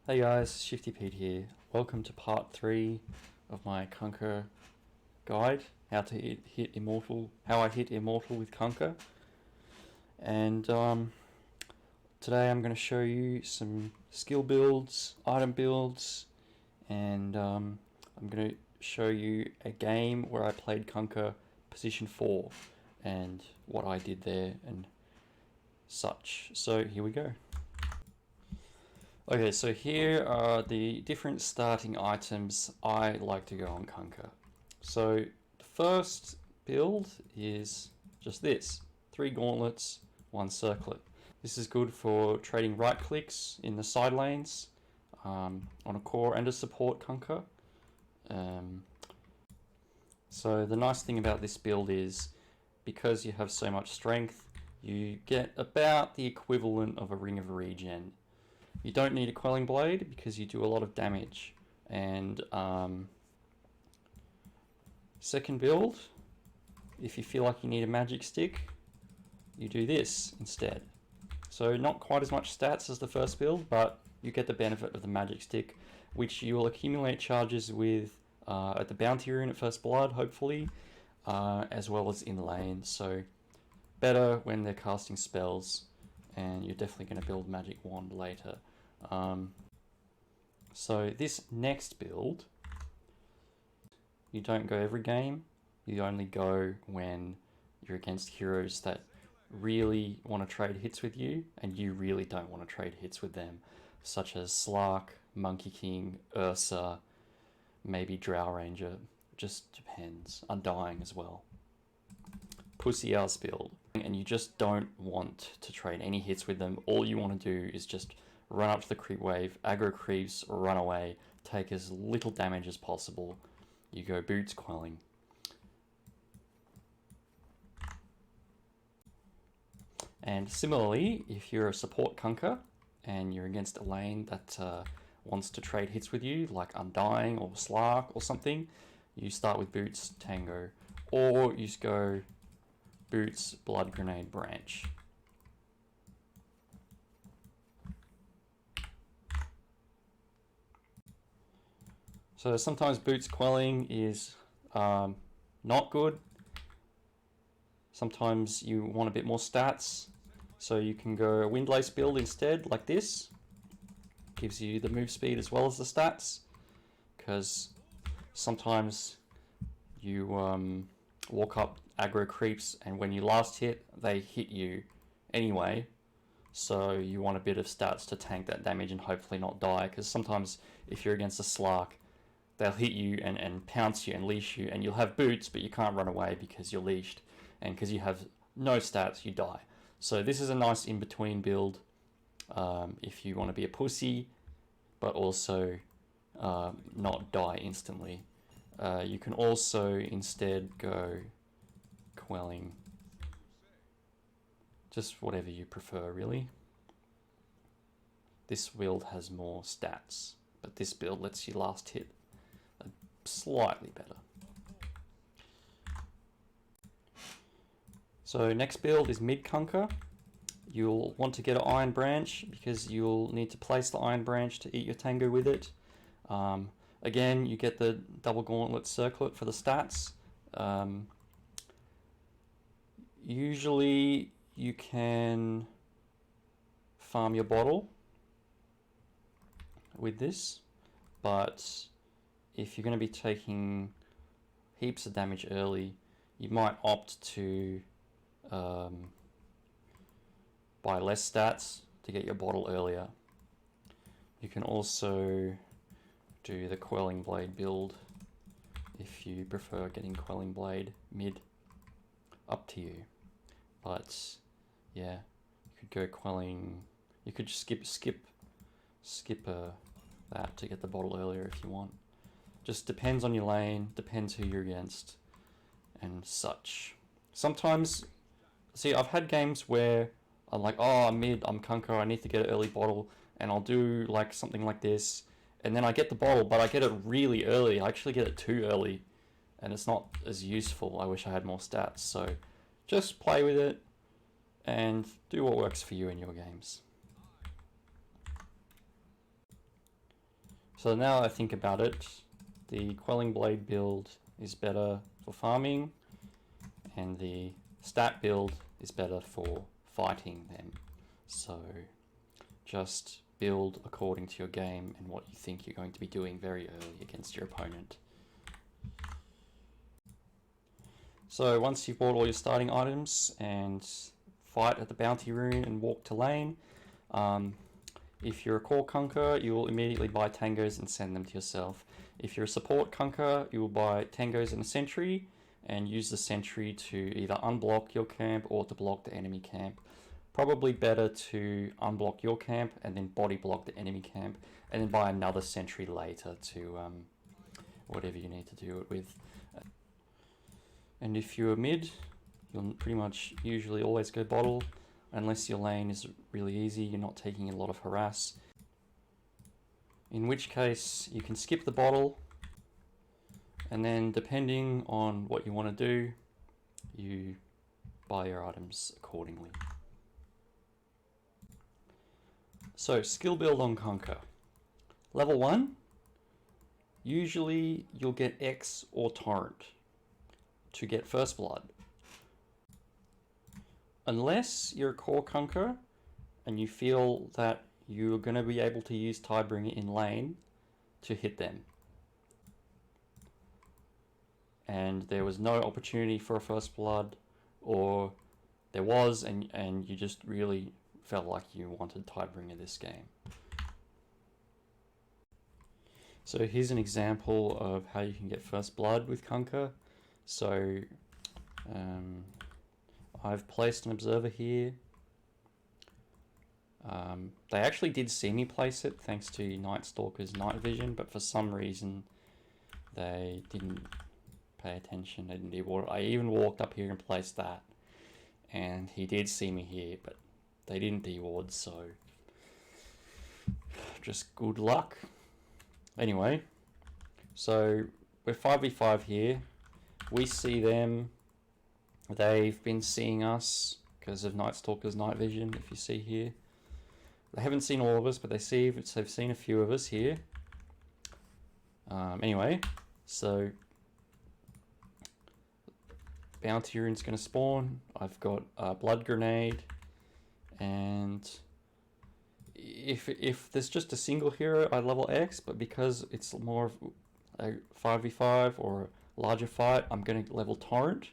Hey guys, Shifty Pete here. Welcome to part 3 of my Kunkka guide, how to hit Immortal, how I hit Immortal with Kunkka. And today I'm going to show you some skill builds, item builds, and I'm going to show you a game where I played Kunkka position 4 and what I did there and such. So here we go. Okay, so here are the different starting items I like to go on Kunkka. So the first build is just this: 3 gauntlets, 1 circlet. This is good for trading right clicks in the side lanes on a core and a support Kunkka. So the nice thing about this build is because you have so much strength, you get about the equivalent of a Ring of Regen. You don't need a Quelling Blade because you do a lot of damage. And second build, if you feel like you need a magic stick, you do this instead. So not quite as much stats as the first build, but you get the benefit of the magic stick, which you will accumulate charges with at the bounty rune at first blood, hopefully, as well as in lane. So better when they're casting spells, and you're definitely going to build magic wand later. So this next build, you don't go every game, you only go when you're against heroes that really want to trade hits with you and you really don't want to trade hits with them, such as Slark, Monkey King, Ursa, maybe Drow Ranger, just depends, Undying as well. Pos4 build, and you just don't want to trade any hits with them. All you want to do is just run up to the creep wave, aggro creeps, run away, take as little damage as possible. You go boots quelling. And similarly, if you're a support Kunkka and you're against a lane that wants to trade hits with you, like Undying or Slark or something, you start with boots, tango, or you just go boots, blood grenade, branch. So sometimes boots quelling is not good. Sometimes you want a bit more stats, so you can go a windlace build instead, like this. Gives you the move speed as well as the stats, because sometimes you walk up aggro creeps and when you last hit, they hit you anyway. So you want a bit of stats to tank that damage and hopefully not die, because sometimes if you're against a Slark, they'll hit you and pounce you and leash you, and you'll have boots, but you can't run away because you're leashed, and because you have no stats, you die. So this is a nice in-between build if you want to be a pussy, but also not die instantly. You can also instead go quelling, just whatever you prefer really. This build has more stats, but this build lets you last hit slightly better. So next build is mid Kunkka. You'll want to get an Iron Branch because you'll need to place the Iron Branch to eat your tango with it. Again, you get the double gauntlet circlet for the stats. Usually you can farm your bottle with this, but if you're going to be taking heaps of damage early, you might opt to buy less stats to get your bottle earlier. You can also do the Quelling Blade build if you prefer getting Quelling Blade mid, up to you. But yeah, you could go Quelling, you could just skip that to get the bottle earlier if you want. Just depends on your lane, depends who you're against, and such. Sometimes, see, I've had games where I'm like, oh, I'm mid, I'm Kunkka, I need to get an early bottle, and I'll do like something like this, and then I get the bottle, but I get it really early. I actually get it too early, and it's not as useful. I wish I had more stats. So just play with it and do what works for you in your games. So now I think about it, the Quelling Blade build is better for farming, and the stat build is better for fighting them. So just build according to your game and what you think you're going to be doing very early against your opponent. So once you've bought all your starting items and fight at the bounty rune and walk to lane, if you're a core Kunkka, you will immediately buy tangos and send them to yourself. If you're a support Kunkka, you will buy tangos and a sentry and use the sentry to either unblock your camp or to block the enemy camp. Probably better to unblock your camp and then body block the enemy camp, and then buy another sentry later to whatever you need to do it with. And if you're mid, you'll pretty much usually always go bottle, unless your lane is really easy, you're not taking a lot of harass. In which case you can skip the bottle, and then depending on what you want to do, you buy your items accordingly. So, skill build on Kunkka. Level 1, usually you'll get X or Torrent to get First Blood. Unless you're a core Kunkka and you feel that you're going to be able to use Tidebringer in lane to hit them, and there was no opportunity for a First Blood, or there was and you just really felt like you wanted Tidebringer this game. So here's an example of how you can get First Blood with Kunkka. So I've placed an observer here. They actually did see me place it thanks to Night Stalker's night vision, but for some reason they didn't pay attention. They didn't do. I even walked up here and placed that, and he did see me here, but they didn't deward, so just good luck. Anyway, so we're 5v5 here. We see them. They've been seeing us because of Night Stalker's night vision, if you see here. They haven't seen all of us, but they've seen a few of us here. Anyway, so Bounty Rune's going to spawn. I've got a Blood Grenade, and if there's just a single hero, I level X, but because it's more of a 5v5 or a larger fight, I'm going to level Torrent.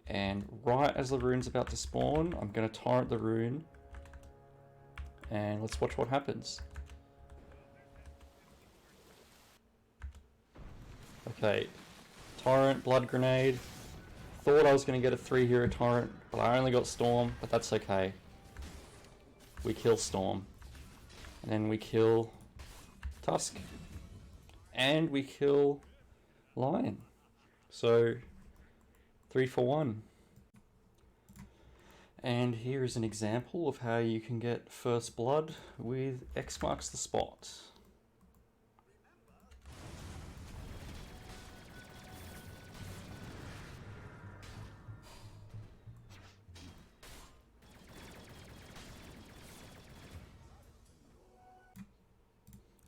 And right as the rune's about to spawn, I'm going to Torrent the rune, and let's watch what happens. Okay, Torrent, Blood Grenade. Thought I was going to get a 3-hero Torrent, but I only got Storm, but that's okay. We kill Storm. And then we kill Tusk. And we kill Lion. So, 3 for 1. And here is an example of how you can get First Blood with X marks the spot.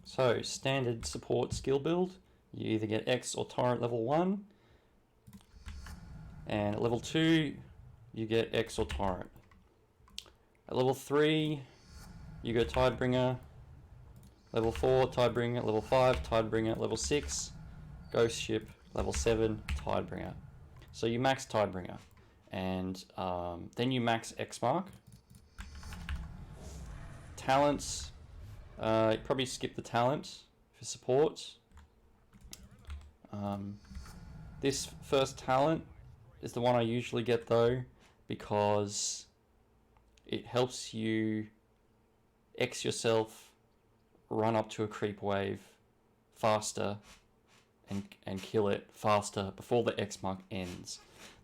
So, standard support skill build, you either get X or Torrent level 1, and at level 2, you get X or Torrent. At level 3, you go Tidebringer, level 4, Tidebringer, level 5, Tidebringer, level 6, Ghost Ship, level 7, Tidebringer. So you max Tidebringer, and then you max X mark. Talents, probably skip the talent for support. This first talent is the one I usually get though, because it helps you X yourself, run up to a creep wave faster, and kill it faster before the X mark ends.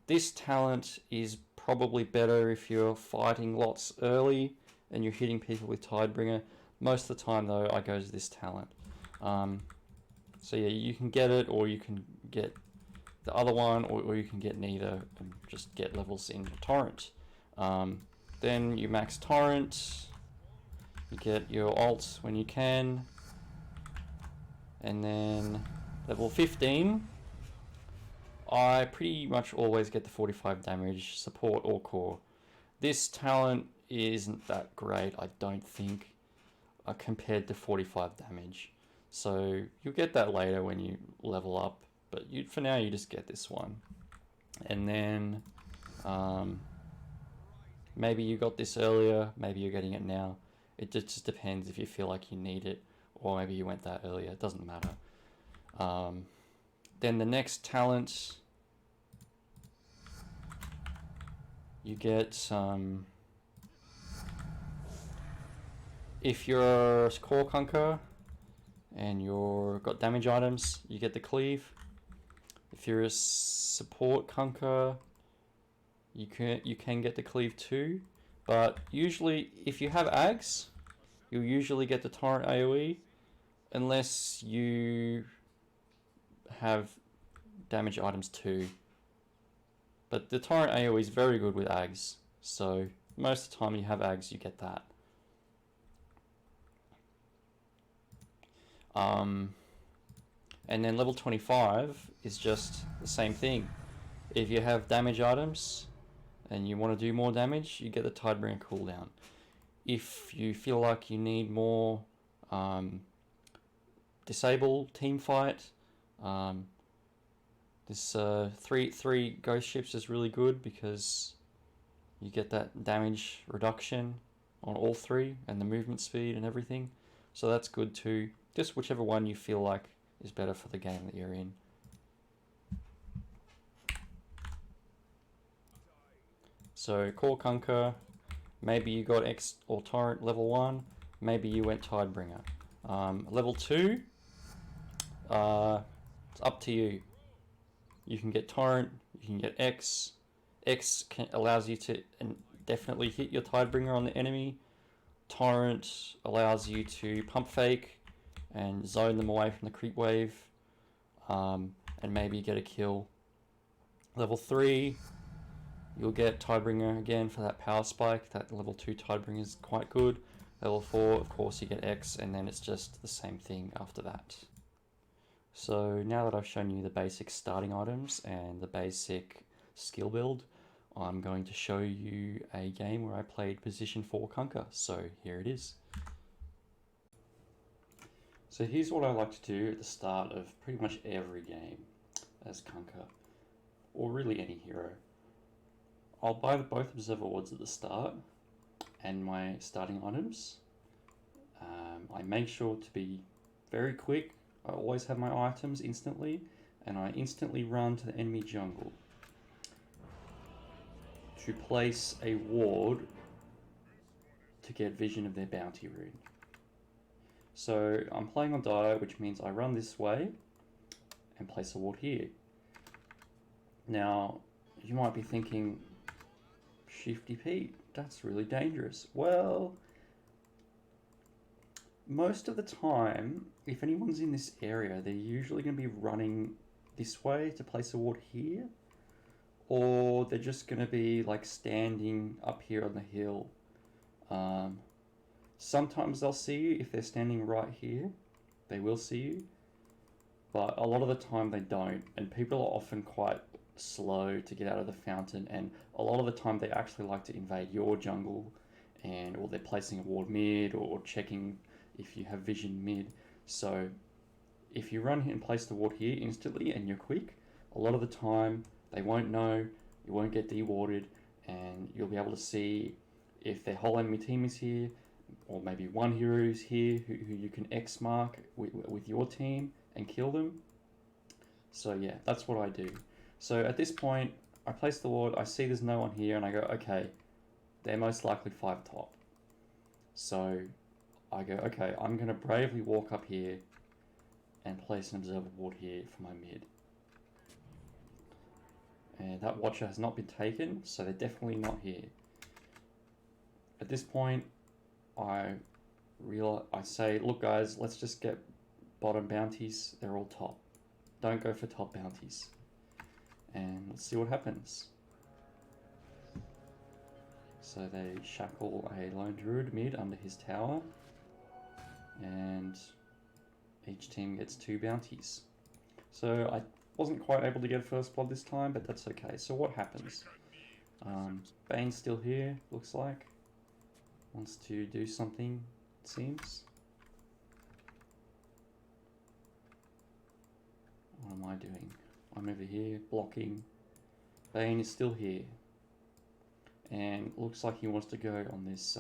This talent is probably better if you're fighting lots early and you're hitting people with Tidebringer. Most of the time though, I go to this talent. So yeah, you can get it, or you can get the other one, or you can get neither and just get levels in Torrent. Then you max Torrent, you get your ult when you can, And then level 15, I pretty much always get the 45 damage, support or core. This talent isn't that great, I don't think, compared to 45 damage. So you'll get that later when you level up, but for now you just get this one. And then maybe you got this earlier, maybe you're getting it now. It just depends if you feel like you need it, or maybe you went that earlier, it doesn't matter. Then the next talent, you get if you're a core Kunkka and you're got damage items, you get the cleave. If you're a support Kunkka, you can get the cleave too, but usually if you have Ags, you'll usually get the torrent AoE, unless you have damage items too. But the torrent AoE is very good with Ags, so most of the time you have Ags, you get that. And then level 25 is just the same thing. If you have damage items and you want to do more damage, you get the Tidebringer cooldown. If you feel like you need more disable team fight, this three ghost ships is really good because you get that damage reduction on all three and the movement speed and everything, so that's good too. Just whichever one you feel like is better for the game that you're in. So core Kunkka, maybe you got X or Torrent level 1, maybe you went Tidebringer. Level 2, it's up to you. You can get Torrent, you can get X. X allows you to definitely hit your Tidebringer on the enemy. Torrent allows you to pump fake and zone them away from the creep wave, and maybe get a kill. Level 3, you'll get Tidebringer again for that power spike. That level 2 Tidebringer is quite good. Level 4, of course, you get X, and then it's just the same thing after that. So now that I've shown you the basic starting items and the basic skill build, I'm going to show you a game where I played position 4 Kunkka. So here it is. So here's what I like to do at the start of pretty much every game as Kunkka, or really any hero. I'll buy both observer wards at the start and my starting items. I make sure to be very quick. I always have my items instantly, and I instantly run to the enemy jungle to place a ward to get vision of their bounty rune. So I'm playing on Dire, which means I run this way and place a ward here. Now, you might be thinking, Shifty Pete, that's really dangerous. Well, most of the time, if anyone's in this area, they're usually going to be running this way to place a ward here, or they're just going to be like standing up here on the hill. Sometimes they'll see you if they're standing right here. They will see you, but a lot of the time they don't, and people are often quite slow to get out of the fountain, and a lot of the time they actually like to invade your jungle, or they're placing a ward mid or checking if you have vision mid. So if you run and place the ward here instantly and you're quick, a lot of the time they won't know, you won't get dewarded, and you'll be able to see if their whole enemy team is here, or maybe one hero is here who you can X mark with your team and kill them. So yeah, that's what I do. So at this point, I place the ward, I see there's no one here, and I go, okay, they're most likely 5 top. So I go, okay, I'm going to bravely walk up here and place an observer ward here for my mid. And that watcher has not been taken, so they're definitely not here. At this point, I say, look guys, let's just get bottom bounties. They're all top. Don't go for top bounties. And let's see what happens. So they shackle a lone druid mid under his tower. And Each team gets 2 bounties. So I wasn't quite able to get first blood this time, but that's okay. So what happens? Bane's still here, looks like. Wants to do something, it seems. What am I doing? I'm over here, blocking. Bane is still here. And looks like he wants to go on this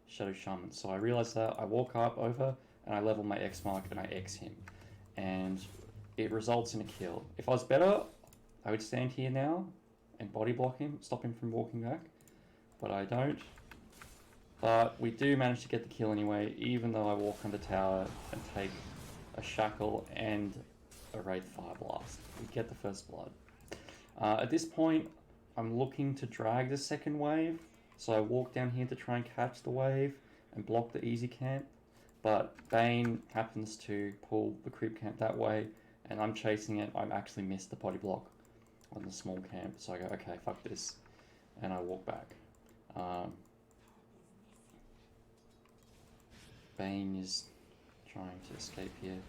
Shadow Shaman. So I realize that, I walk up over, and I level my X mark, and I X him. And it results in a kill. If I was better, I would stand here now and body block him, stop him from walking back. But I don't. But we do manage to get the kill anyway, even though I walk on the tower and take a shackle and a Wraith Fire Blast. We get the first blood. At this point, I'm looking to drag the second wave. So I walk down here to try and catch the wave and block the easy camp. But Bane happens to pull the creep camp that way, and I'm chasing it. I actually missed the body block on the small camp, so I go, okay, fuck this, and I walk back. Bane is trying to escape here.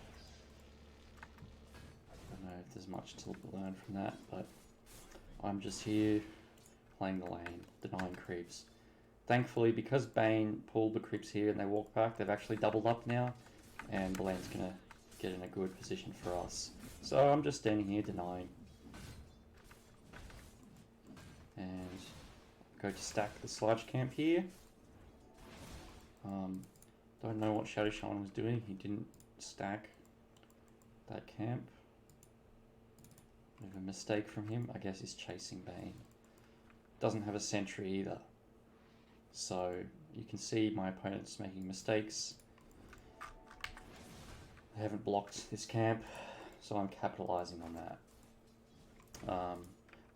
I don't know if there's much to learn from that, but I'm just here playing the lane, denying creeps. Thankfully, because Bane pulled the creeps here and they walk back, they've actually doubled up now, and the lane's gonna get in a good position for us. So I'm just standing here denying. And go to stack the Sludge camp here. Don't know what Shadow Shaman was doing. He didn't stack that camp. Bit of a mistake from him. I guess he's chasing Bane. Doesn't have a sentry either. So you can see my opponent's making mistakes. They haven't blocked this camp, so I'm capitalizing on that.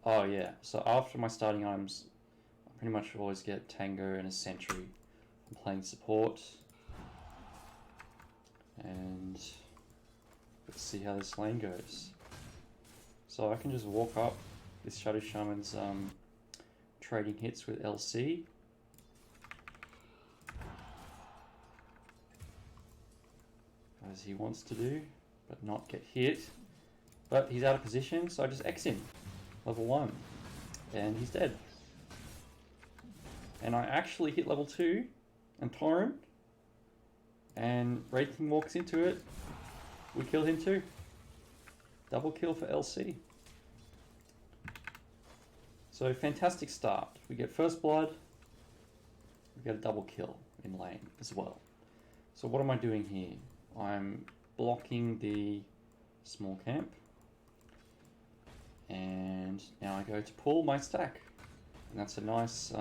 Oh yeah, so after my starting items, I pretty much always get Tango and a sentry. I'm playing support. And let's see how this lane goes. So I can just walk up. This Shadow Shaman's trading hits with LC. As he wants to do, but not get hit. But he's out of position, so I just X him. Level 1. And he's dead. And I actually hit level 2 and Torrent. And Wraith King walks into it. We kill him too. Double kill for LC. So fantastic start. We get first blood. We get a double kill in lane as well. So what am I doing here? I'm blocking the small camp. And now I go to pull my stack. And that's a nice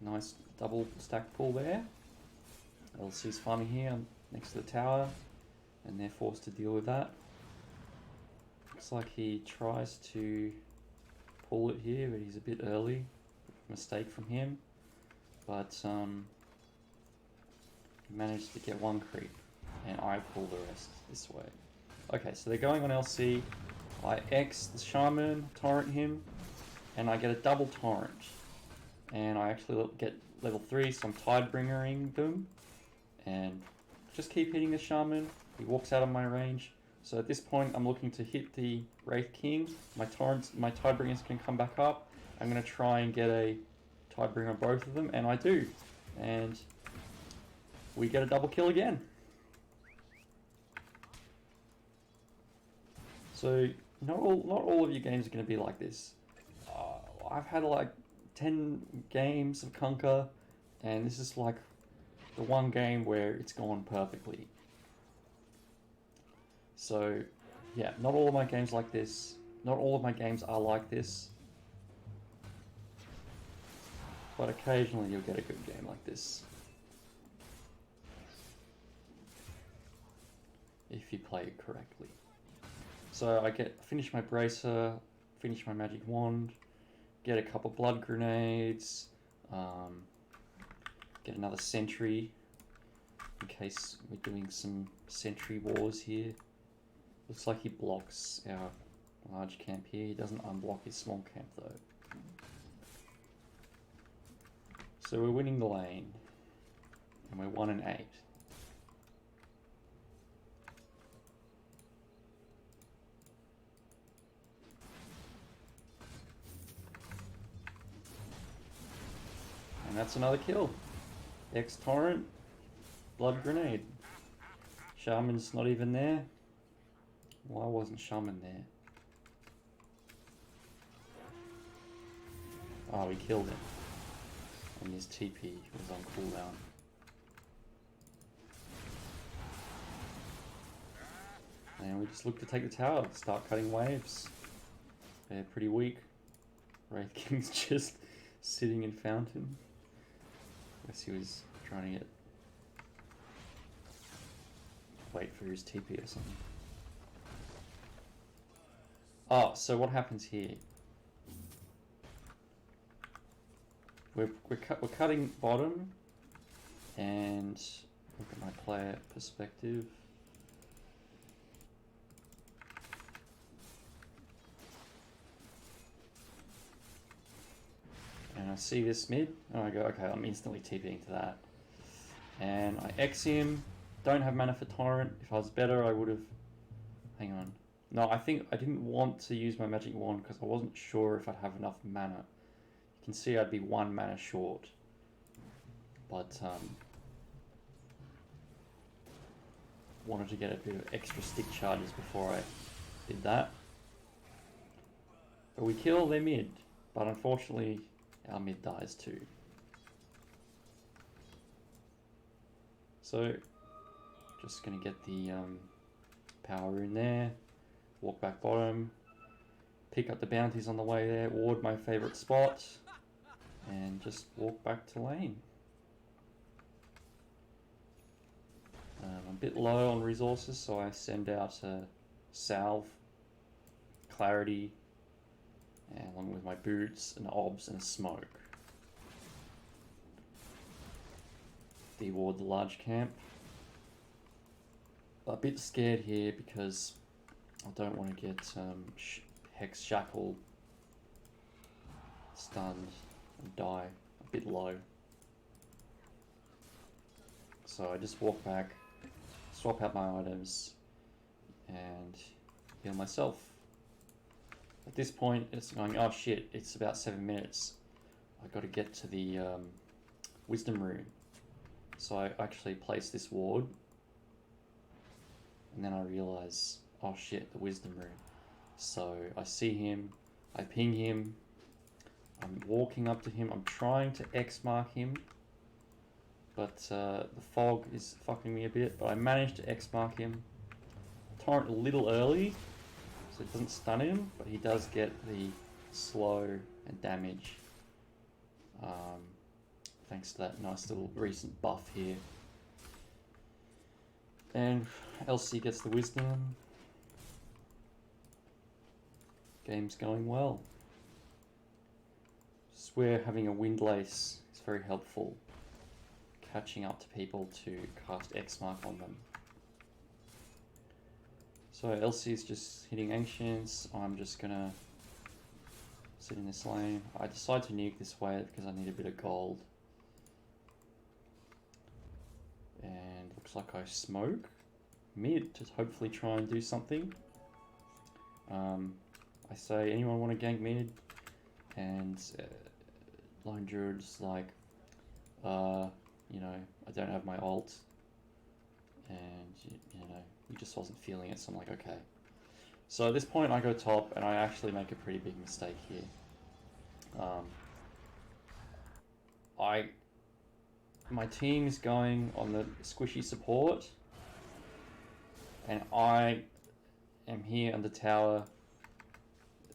nice double stack pull there. LC's farming here next to the tower, and they're forced to deal with that. Looks like he tries to pull it here, but he's a bit early. Mistake from him. But managed to get one creep, and I pull the rest this way. Okay, so they're going on LC. I X the Shaman, torrent him, and I get a double torrent. And I actually get level 3, so I'm Tidebringering them. And just keep hitting the Shaman. He walks out of my range. So at this point, I'm looking to hit the Wraith King. My Tidebringers can come back up. I'm going to try and get a Tidebringer on both of them, and I do. And we get a double kill again. So not all of your games are going to be like this. I've had like 10 games of Kunkka, and this is like the one game where it's gone perfectly. So yeah, not all of my games like this. Not all of my games are like this. But occasionally you'll get a good game like this. If you play it correctly. So I finish my bracer, finish my magic wand, get a couple blood grenades, get another sentry in case we're doing some sentry wars here. Looks like he blocks our large camp here. He doesn't unblock his small camp though. So we're winning the lane, and we're 1 and 8. And that's another kill. X-Torrent, Blood Grenade. Shaman's not even there. Why wasn't Shaman there? Oh, we killed him. And his TP was on cooldown. And we just look to take the tower, start cutting waves. They're pretty weak. Wraith King's just sitting in Fountain. I guess he was trying to wait for his TP or something. Oh, so what happens here? We're cutting bottom, and look at my player perspective. And I see this mid, and I go, okay, I'm instantly TPing to that. And I X him, don't have mana for Torrent. If I was better, I would have... Hang on. No, I think I didn't want to use my Magic Wand because I wasn't sure if I'd have enough mana. You can see I'd be 1 mana short. But, wanted to get a bit of extra stick charges before I did that. But we kill their mid, but unfortunately our mid dies too. So, just gonna get the power in there, walk back bottom, pick up the bounties on the way there, ward my favourite spot, and just walk back to lane. I'm a bit low on resources, so I send out a salve, clarity, and along with my boots, and obs, and a smoke. Deward the large camp. A bit scared here because I don't want to get Hex Shackle stunned and die. A bit low. So I just walk back, swap out my items, and heal myself. At this point, it's going, oh shit, it's about 7 minutes. I got to get to the Wisdom Rune. So I actually place this ward, and then I realize, oh shit, the Wisdom Rune. So I see him, I ping him, I'm walking up to him, I'm trying to X mark him, but the fog is fucking me a bit, but I managed to X mark him. Torrent a little early, so it doesn't stun him, but he does get the slow and damage. Thanks to that nice little recent buff here. And LC gets the wisdom. Game's going well. Swear having a Windlace is very helpful. Catching up to people to cast X mark on them. So LC is just hitting Ancients. I'm just gonna sit in this lane. I decide to nuke this wave because I need a bit of gold. And looks like I smoke mid to hopefully try and do something. I say, anyone want to gank mid? And Lone Druid's like, you know, I don't have my ult. And, you know, he just wasn't feeling it, so I'm like, okay. So at this point I go top, and I actually make a pretty big mistake here. My team is going on the squishy support, and I am here on the tower.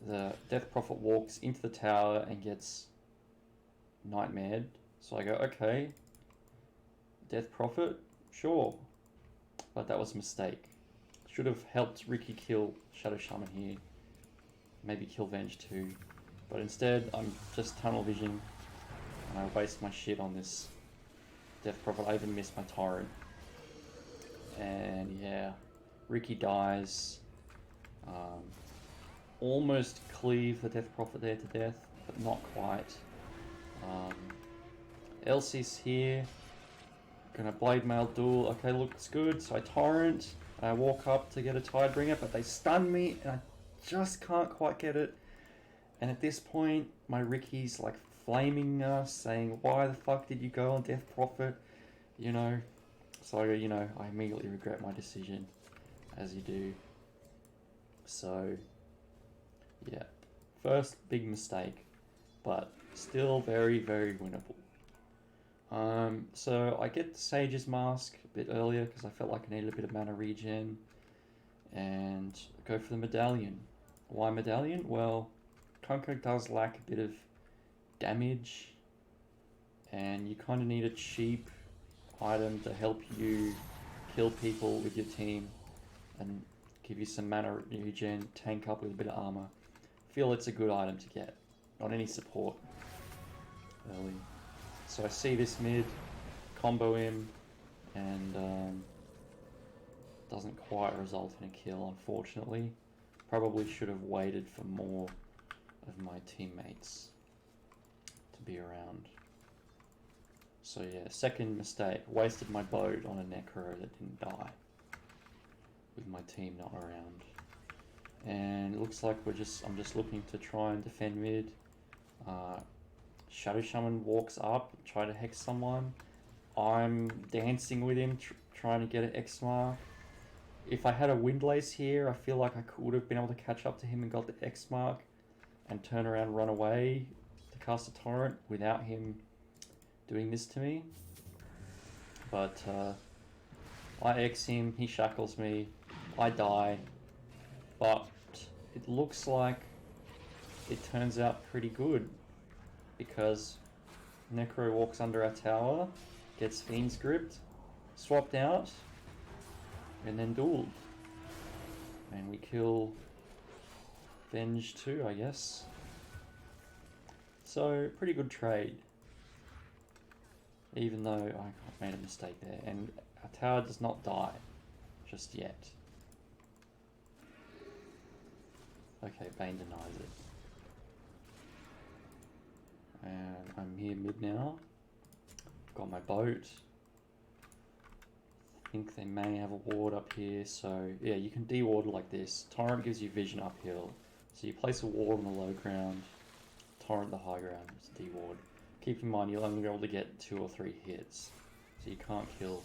The Death Prophet walks into the tower and gets nightmared. So I go, okay, Death Prophet, sure. But that was a mistake. Should have helped Ricky kill Shadow Shaman here. Maybe kill Venge too. But instead, I'm just tunnel vision, and I waste my shit on this Death Prophet. I even missed my torrent. And yeah, Ricky dies. Almost cleave the Death Prophet there to death, but not quite. Elsie's here. Gonna Blade Mail duel. Okay, looks good. So I torrent. I walk up to get a Tidebringer, but they stun me, and I just can't quite get it. And at this point, my Ricky's like flaming us, saying, why the fuck did you go on Death Prophet? You know, so, you know, I immediately regret my decision, as you do. So, yeah, first big mistake, but still very, very winnable. So I get the Sage's Mask a bit earlier because I felt like I needed a bit of mana regen, and go for the Medallion. Why Medallion? Well, Kunkka does lack a bit of damage, and you kind of need a cheap item to help you kill people with your team and give you some mana regen, tank up with a bit of armor. I feel it's a good item to get, not any support early. So I see this mid, combo him, and doesn't quite result in a kill, unfortunately. Probably should have waited for more of my teammates to be around. So yeah, second mistake. Wasted my boat on a Necro that didn't die, with my team not around. And it looks like I'm just looking to try and defend mid. Shadow Shaman walks up, try to hex someone. I'm dancing with him, trying to get an X mark. If I had a Windlace here, I feel like I could have been able to catch up to him and got the X mark and turn around and run away to cast a torrent without him doing this to me. But I X him, he shackles me, I die. But it looks like it turns out pretty good, because Necro walks under our tower, gets Fiend's gripped, swapped out, and then dueled. And we kill Venge too, I guess. So, pretty good trade. Even though I made a mistake there. And our tower does not die just yet. Okay, Bane denies it. And I'm here mid now. Got my boat. I think they may have a ward up here, so yeah, you can de-ward like this. Torrent gives you vision uphill. So you place a ward on the low ground, Torrent the high ground, it's de-ward. Keep in mind you'll only be able to get 2 or 3 hits. So you can't kill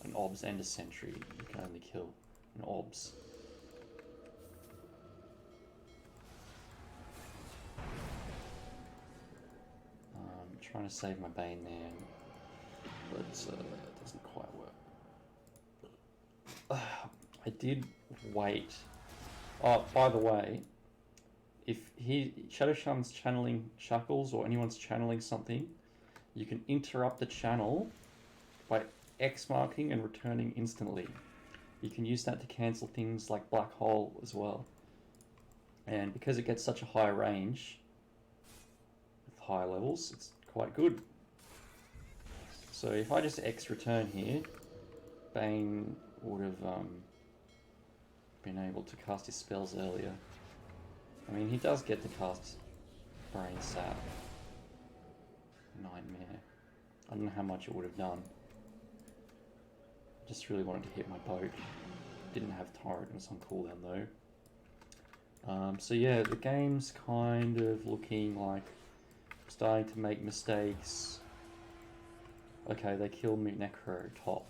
an Obs and a Sentry, you can only kill an Obs. Trying to save my Bane there, but it doesn't quite work. I did wait. Oh, by the way, if Shadow Shaman's channeling Shackles or anyone's channeling something, you can interrupt the channel by X marking and returning instantly. You can use that to cancel things like Black Hole as well. And because it gets such a high range, with high levels, it's quite good. So if I just X return here, Bane would have been able to cast his spells earlier. I mean, he does get to cast Brain Sap. Nightmare. I don't know how much it would have done. Just really wanted to hit my boat. Didn't have Torrent, it was on cooldown though. So yeah, the game's kind of looking like starting to make mistakes. Okay, they kill me Necro top.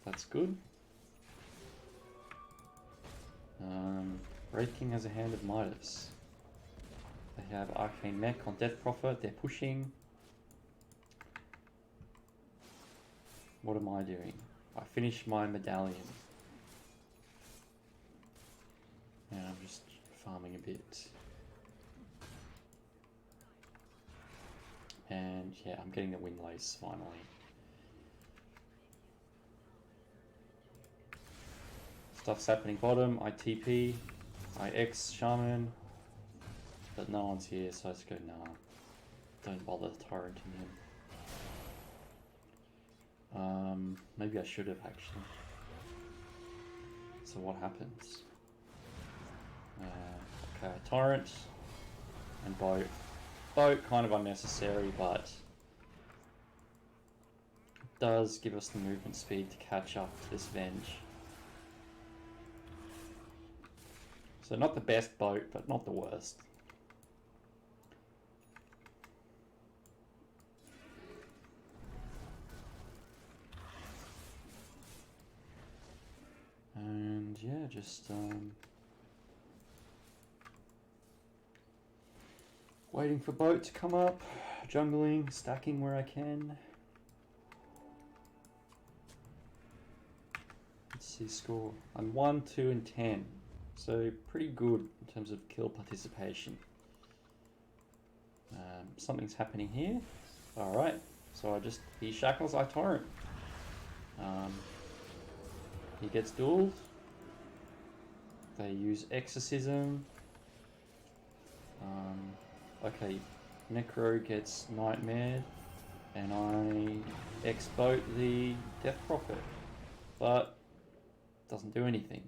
That's good. Wraith King has a Hand of Midas. They have Arcane Mech on Death Prophet, they're pushing. What am I doing? I finished my Medallion. And I'm just farming a bit. And yeah, I'm getting the Windlace finally. Stuff's happening bottom, I TP, I X Shaman, but no one's here, so I just go, nah. Don't bother torrenting him. Maybe I should have actually. So what happens? Okay, torrent and boat. Boat kind of unnecessary, but does give us the movement speed to catch up to this Venge. So not the best boat, but not the worst. just waiting for boat to come up, jungling, stacking where I can. Let's see score. I'm 1, 2, and 10. So pretty good in terms of kill participation. Something's happening here. Alright, so he shackles our torrent. He gets dueled. They use exorcism. Okay, Necro gets nightmared, and I X-boat the Death Prophet, but doesn't do anything.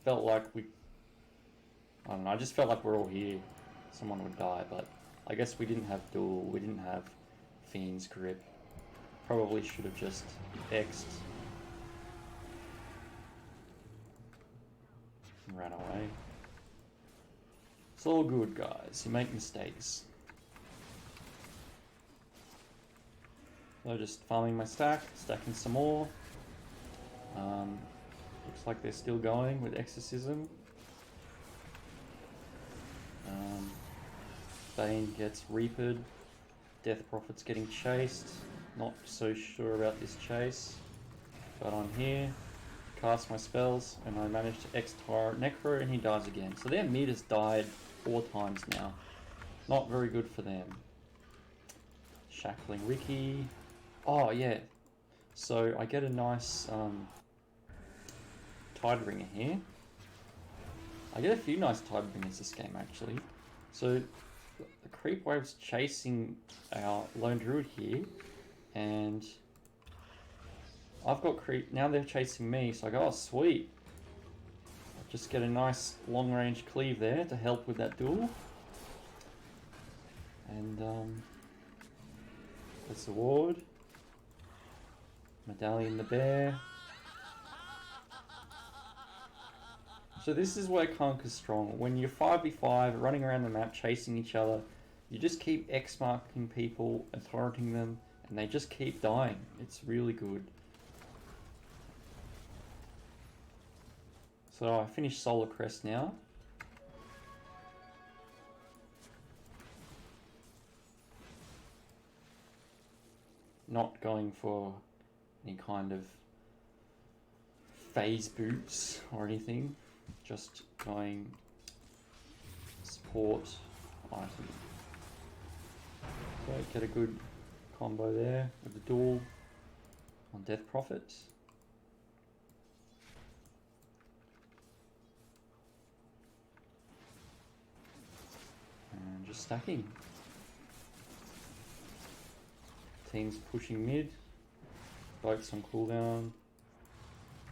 Felt like I don't know, I just felt like we're all here. Someone would die, but I guess we didn't have duel, we didn't have Fiend's Grip. Probably should have just X'd and ran away. It's all good, guys. You make mistakes. So just farming my stack, stacking some more. Looks like they're still going with Exorcism. Bane gets reapered. Death Prophet's getting chased. Not so sure about this chase. But I'm here. Cast my spells, and I managed to X-Tar Necro, and he dies again. So their mid has died 4 times now. Not very good for them. Shackling Ricky. Oh, yeah. So I get a nice Tidebringer here. I get a few nice Tidebringers this game, actually. So the creep wave's chasing our Lone Druid here, and I've got creep, now they're chasing me, so I go, oh sweet. I'll just get a nice long range cleave there to help with that duel. And that's a ward. Medallion the Bear. So this is where Kunkka's strong. When you're 5v5, running around the map, chasing each other, you just keep X-marking people and torrenting them, and they just keep dying. It's really good. So I finished Solar Crest now. Not going for any kind of phase boots or anything. Just going support item. So get a good combo there with the duel on Death Prophet. And just stacking. Team's pushing mid. Boats on cooldown.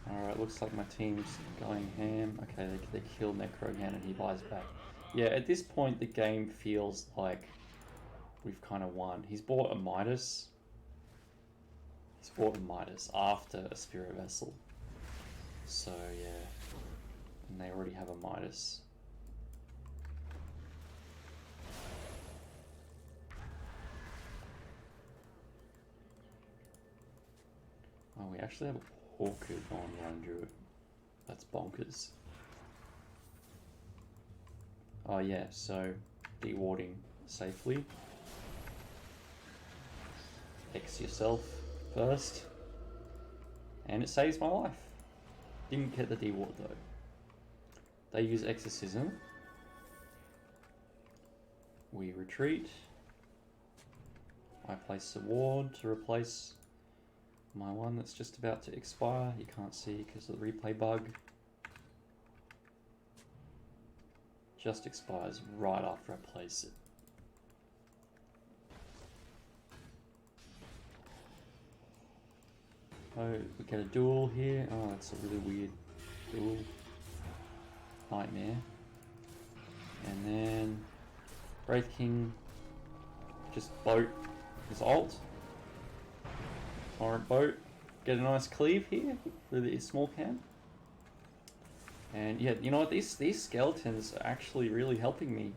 Alright, looks like my team's going ham. Okay, they kill Necro again and he buys back. Yeah, at this point the game feels like we've kind of won. He's bought a Midas. He's bought a Midas after a Spirit Vessel. So yeah, and they already have a Midas. Oh, we actually have a Orchid on Lone Druid. That's bonkers. Oh yeah, so dewarding safely. X yourself first. And it saves my life. Didn't get the deward though. They use Exorcism. We retreat. I place a ward to replace my one that's just about to expire. You can't see because of the replay bug. Just expires right after I place it. Oh, we get a duel here. Oh, that's a really weird duel. Nightmare. And then Wraith King just boat his ult. Torrent boat. Get a nice cleave here with the small can. And yeah, you know what? These skeletons are actually really helping me.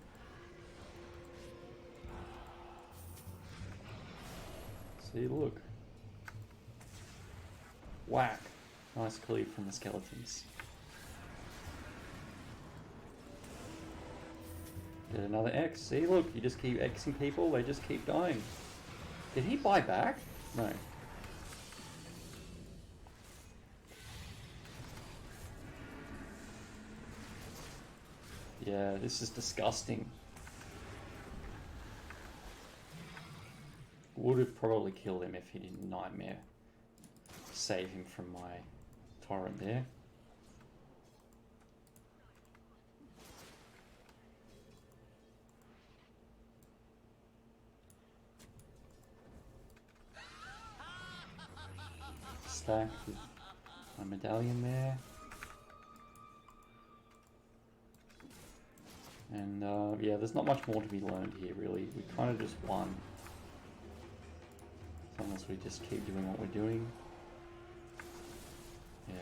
See, look. Whack. Nice cleave from the skeletons. Get another X. See, look, you just keep Xing people, they just keep dying. Did he buy back? No. Yeah, this is disgusting. Would have probably killed him if he didn't nightmare save him from my torrent there. Stack with my medallion there. And yeah, there's not much more to be learned here really. We kind of just won. As long as we just keep doing what we're doing. Yeah.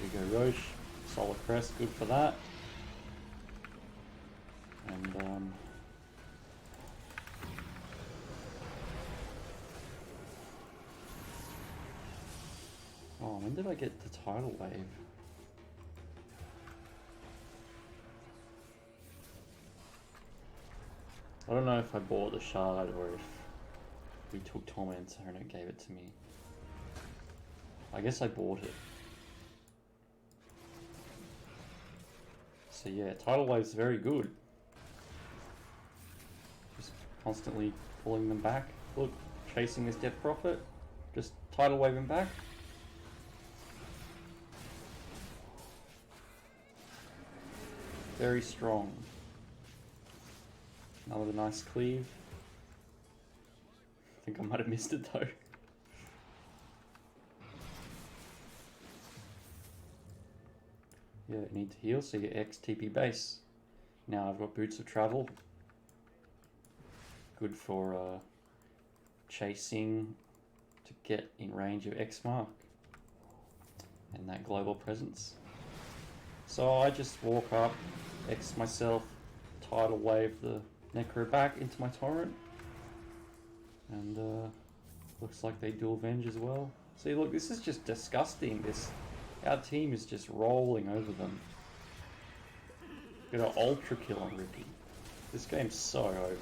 Here we go Roche. Solid crest, good for that. And oh, when did I get the tidal wave? I don't know if I bought the shard or if we took Tormentor and it gave it to me. I guess I bought it. So yeah, tidal wave's very good. Just constantly pulling them back. Look, chasing this Death Prophet. Just tidal wave him back. Very strong. Another nice cleave. I think I might have missed it though. Yeah, you need to heal, so you X TP base. Now I've got Boots of Travel. Good for chasing to get in range of X mark. And that global presence. So I just walk up, X myself, tidal wave the Necro back into my torrent, and looks like they dual venge as well. See, look, this is just disgusting. Our team is just rolling over them. Got an ultra kill on Ricky. This game's so over.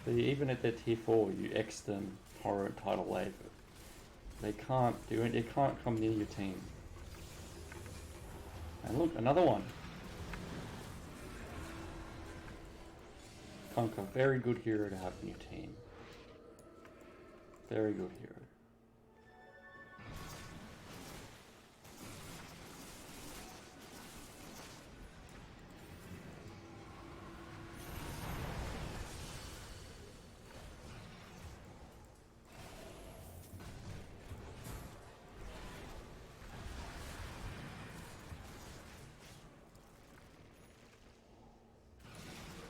But even at their tier 4, you X them, torrent, tidal wave. They can't do it. They can't come near your team. And look, another one. Kunkka, very good hero to have in your team. Very good hero.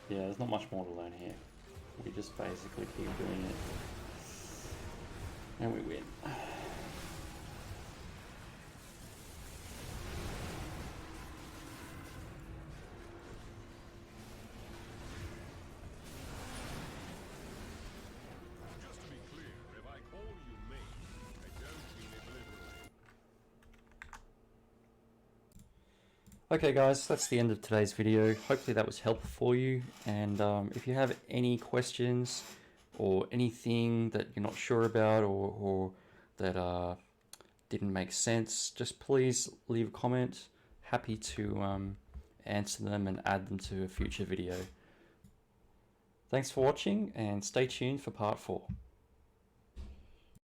Yeah, there's not much more to learn here. We just basically keep doing it. And we win. Just to be clear, if I call you mate, I don't mean it literally. Okay guys, that's the end of today's video. Hopefully that was helpful for you. And if you have any questions or anything that you're not sure about or that didn't make sense, just please leave a comment. Happy to answer them and add them to a future video. Thanks for watching and stay tuned for part 4.